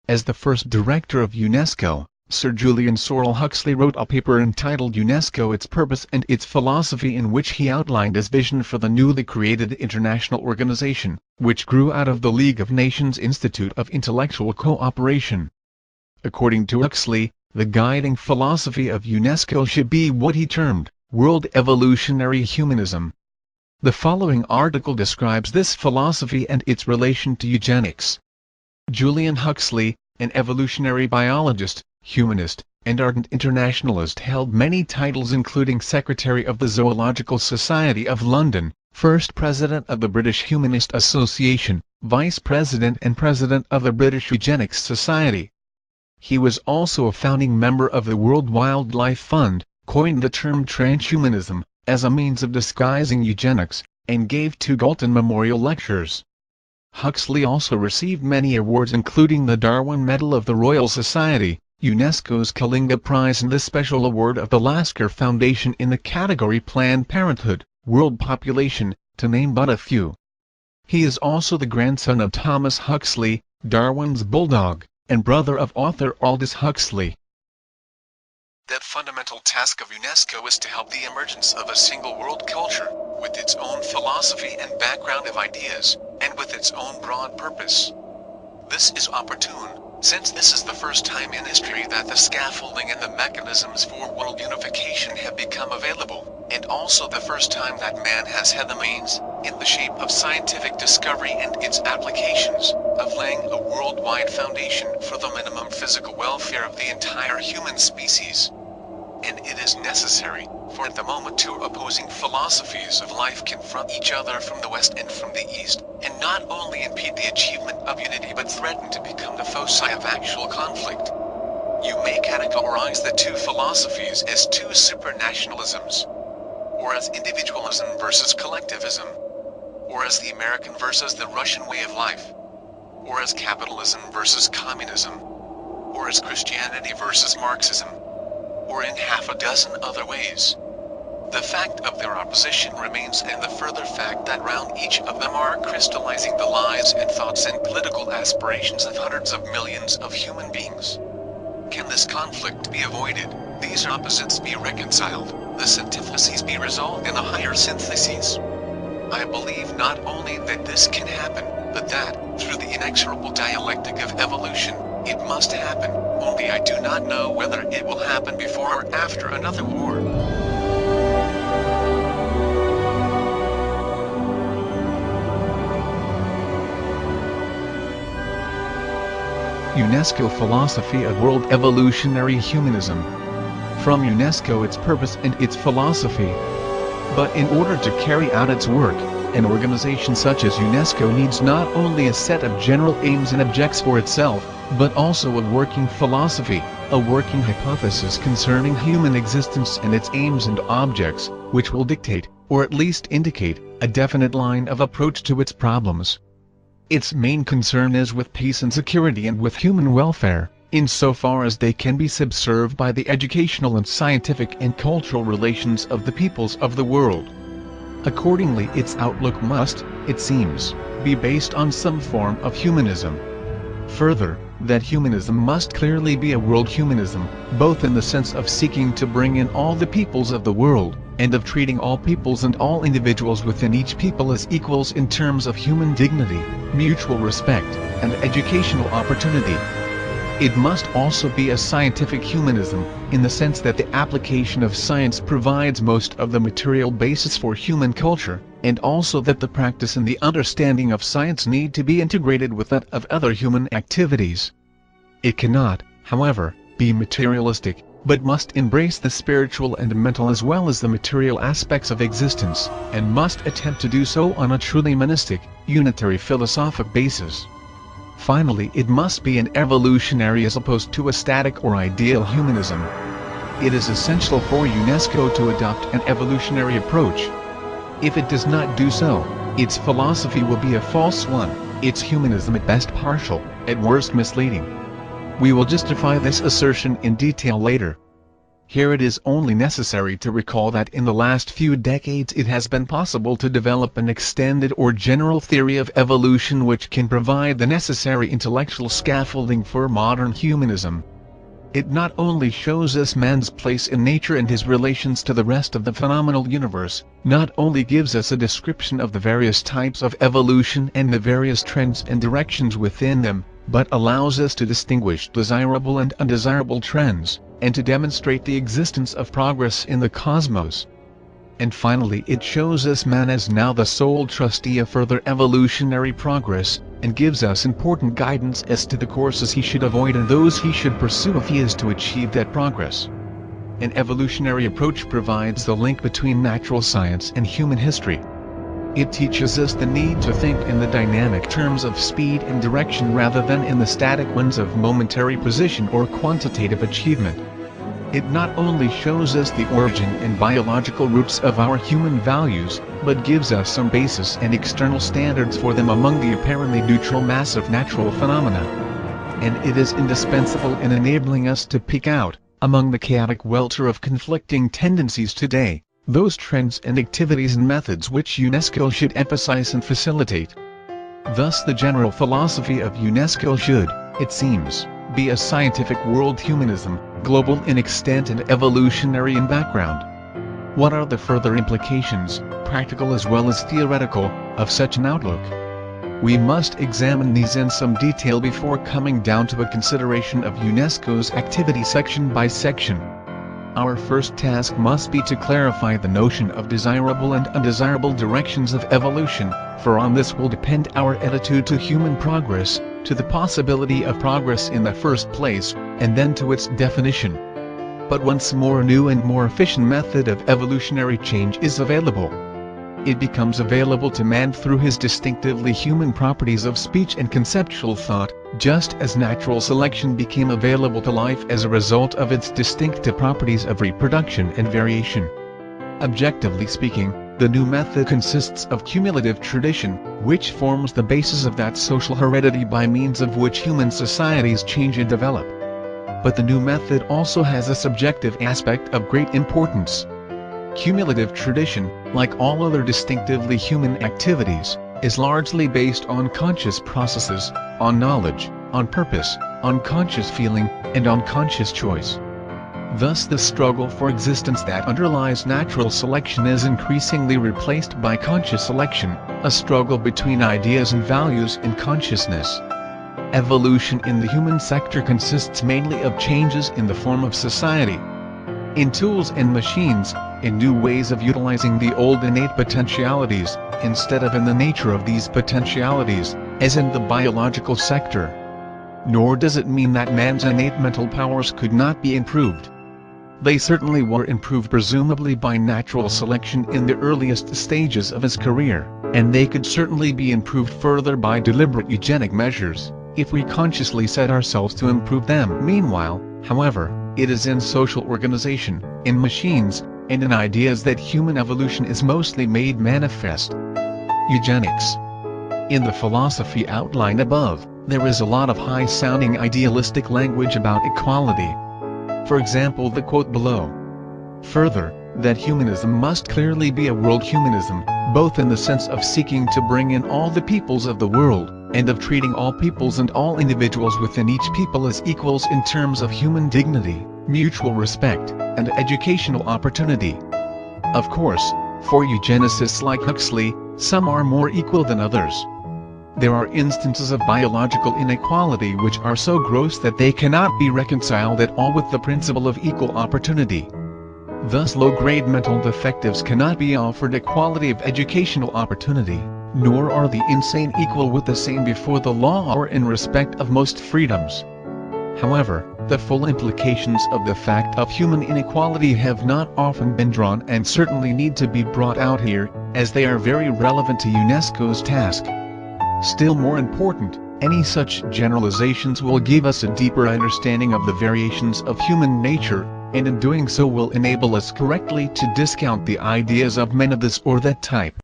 As the first director of UNESCO, Sir Julian Huxley wrote a paper entitled UNESCO: Its Purpose and Its Philosophy, in which he outlined his vision for the newly created international organization, which grew out of the League of Nations Institute of Intellectual Cooperation. According to Huxley, the guiding philosophy of UNESCO should be what he termed world evolutionary humanism. The following article describes this philosophy and its relation to eugenics. Julian Huxley, an evolutionary biologist, humanist, and ardent internationalist, held many titles including Secretary of the Zoological Society of London, First President of the British Humanist Association, Vice President and President of the British Eugenics Society. He was also a founding member of the World Wildlife Fund, coined the term transhumanism as a means of disguising eugenics, and gave 2 Galton Memorial Lectures. Huxley also received many awards including the Darwin Medal of the Royal Society, UNESCO's Kalinga Prize and the Special Award of the Lasker Foundation in the category Planned Parenthood, World Population, to name but a few. He is also the grandson of Thomas Huxley, Darwin's bulldog, and brother of author Aldous Huxley. The fundamental task of UNESCO is to help the emergence of a single world culture, with its own philosophy and background of ideas, and with its own broad purpose. This is opportune, since this is the first time in history that the scaffolding and the mechanisms for world unification have become available, and also the first time that man has had the means, in the shape of scientific discovery and its applications, of laying a worldwide foundation for the minimum physical welfare of the entire human species. And it is necessary, for at the moment 2 opposing philosophies of life confront each other from the west and from the east, and not only impede the achievement of unity but threaten to become the foci of actual conflict. You may categorize the 2 philosophies as 2 supranationalisms, or as individualism versus collectivism, or as the American versus the Russian way of life, or as capitalism versus communism, or as Christianity versus Marxism, or in half a dozen other ways. The fact of their opposition remains, and the further fact that round each of them are crystallizing the lives and thoughts and political aspirations of hundreds of millions of human beings. Can this conflict be avoided, these opposites be reconciled, the antitheses be resolved in a higher synthesis? I believe not only that this can happen, but that, through the inexorable dialectic of evolution, it must happen, only I do not know whether it will happen before or after another war. UNESCO Philosophy of World Evolutionary Humanism. From UNESCO: Its Purpose and Its Philosophy. But in order to carry out its work, an organization such as UNESCO needs not only a set of general aims and objects for itself, but also a working philosophy, a working hypothesis concerning human existence and its aims and objects, which will dictate, or at least indicate, a definite line of approach to its problems. Its main concern is with peace and security and with human welfare, insofar as they can be subserved by the educational and scientific and cultural relations of the peoples of the world. Accordingly, its outlook must, it seems, be based on some form of humanism. Further, that humanism must clearly be a world humanism, both in the sense of seeking to bring in all the peoples of the world, and of treating all peoples and all individuals within each people as equals in terms of human dignity, mutual respect, and educational opportunity. It must also be a scientific humanism, in the sense that the application of science provides most of the material basis for human culture, and also that the practice and the understanding of science need to be integrated with that of other human activities. It cannot, however, be materialistic, but must embrace the spiritual and mental as well as the material aspects of existence, and must attempt to do so on a truly monistic, unitary philosophic basis. Finally, it must be an evolutionary as opposed to a static or ideal humanism. It is essential for UNESCO to adopt an evolutionary approach. If it does not do so, its philosophy will be a false one, its humanism at best partial, at worst misleading. We will justify this assertion in detail later. Here it is only necessary to recall that in the last few decades it has been possible to develop an extended or general theory of evolution which can provide the necessary intellectual scaffolding for modern humanism. It not only shows us man's place in nature and his relations to the rest of the phenomenal universe, not only gives us a description of the various types of evolution and the various trends and directions within them, but allows us to distinguish desirable and undesirable trends, and to demonstrate the existence of progress in the cosmos. And finally it shows us man as now the sole trustee of further evolutionary progress, and gives us important guidance as to the courses he should avoid and those he should pursue if he is to achieve that progress. An evolutionary approach provides the link between natural science and human history. It teaches us the need to think in the dynamic terms of speed and direction rather than in the static ones of momentary position or quantitative achievement. It not only shows us the origin and biological roots of our human values, but gives us some basis and external standards for them among the apparently neutral mass of natural phenomena. And it is indispensable in enabling us to pick out, among the chaotic welter of conflicting tendencies today, those trends and activities and methods which UNESCO should emphasize and facilitate. Thus the general philosophy of UNESCO should, it seems, be a scientific world humanism, global in extent and evolutionary in background. What are the further implications, practical as well as theoretical, of such an outlook? We must examine these in some detail before coming down to a consideration of UNESCO's activity section by section. Our first task must be to clarify the notion of desirable and undesirable directions of evolution, for on this will depend our attitude to human progress, to the possibility of progress in the first place, and then to its definition. But once more a new and more efficient method of evolutionary change is available. It becomes available to man through his distinctively human properties of speech and conceptual thought, just as natural selection became available to life as a result of its distinctive properties of reproduction and variation. Objectively speaking, the new method consists of cumulative tradition, which forms the basis of that social heredity by means of which human societies change and develop. But the new method also has a subjective aspect of great importance. Cumulative tradition, like all other distinctively human activities, is largely based on conscious processes, on knowledge, on purpose, on conscious feeling, and on conscious choice. Thus the struggle for existence that underlies natural selection is increasingly replaced by conscious selection, a struggle between ideas and values in consciousness. Evolution in the human sector consists mainly of changes in the form of society, in tools and machines, in new ways of utilizing the old innate potentialities, instead of in the nature of these potentialities, as in the biological sector. Nor does it mean that man's innate mental powers could not be improved. They certainly were improved presumably by natural selection in the earliest stages of his career, and they could certainly be improved further by deliberate eugenic measures, if we consciously set ourselves to improve them. Meanwhile, however, it is in social organization, in machines, and in ideas that human evolution is mostly made manifest. Eugenics. In the philosophy outlined above, there is a lot of high-sounding idealistic language about equality. For example, the quote below. Further, that humanism must clearly be a world humanism, both in the sense of seeking to bring in all the peoples of the world, and of treating all peoples and all individuals within each people as equals in terms of human dignity, mutual respect, and educational opportunity. Of course, for eugenicists like Huxley, some are more equal than others. There are instances of biological inequality which are so gross that they cannot be reconciled at all with the principle of equal opportunity. Thus low-grade mental defectives cannot be offered equality of educational opportunity, nor are the insane equal with the same before the law or in respect of most freedoms. However, the full implications of the fact of human inequality have not often been drawn and certainly need to be brought out here, as they are very relevant to UNESCO's task. Still more important, any such generalizations will give us a deeper understanding of the variations of human nature, and in doing so will enable us correctly to discount the ideas of men of this or that type.